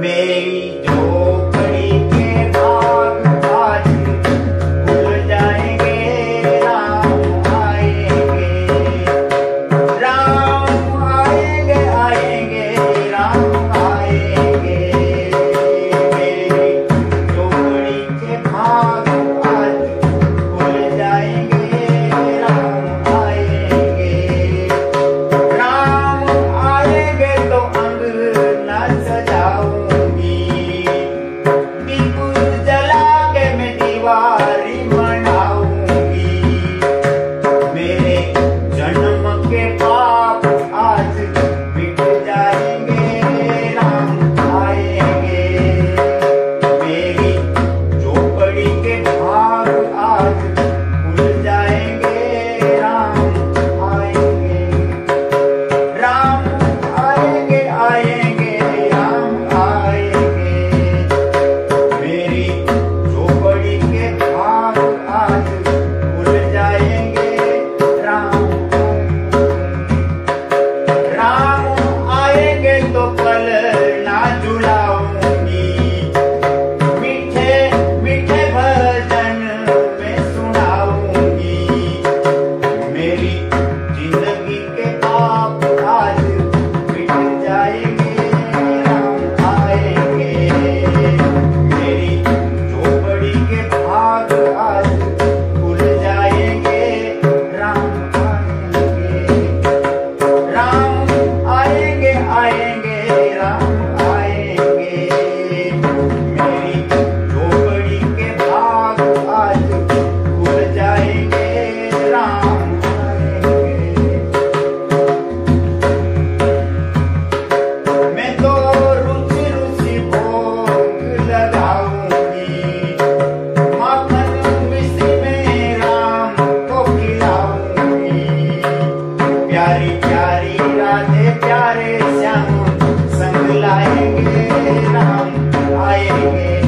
मेरी झोपड़ी के भाग आज खुल जाएंगे, राम आएंगे, राम आएंगे, आएंगे, राम आएंगे। मेरी झोपड़ी के भाग आज खुल जाएंगे, राम आएंगे, राम आएंगे तो अंगना सजाऊंगी, दीप जला के मैं दीवारी मनाऊंगी। मेरे जन्म के पाप आज मिट जाएंगे, राम आएंगे। मेरी झोपड़ी के भाग आज खुल जाएंगे, राम आएंगे, राम आएंगे, आएंगे, राम आएंगे। मेरी झोपड़ी के भाग आज खुल जाएंगे, राम आएंगे, राम आएंगे तो पलना झुलाऊंगी, मीठे मीठे भजन मैं सुनाऊंगी। मेरी जिंदगी के पाप आज मिट जाएंगे, राम आएंगे। मेरी झोपड़ी के भाग आज खुल जाएंगे, राम आएंगे, राम आएंगे, आएंगे, राम आएंगे। मेरी झोपड़ी के भाग आज खुल जाएंगे, राम आएंगे। मैं तो रुचि रुचि भोग लगाऊंगी, माखन मिश्री में राम को खिलाऊंगी। प्यारी प्यारी राधे प्यारे श्याम संग लाएंगे, राम आएंगे।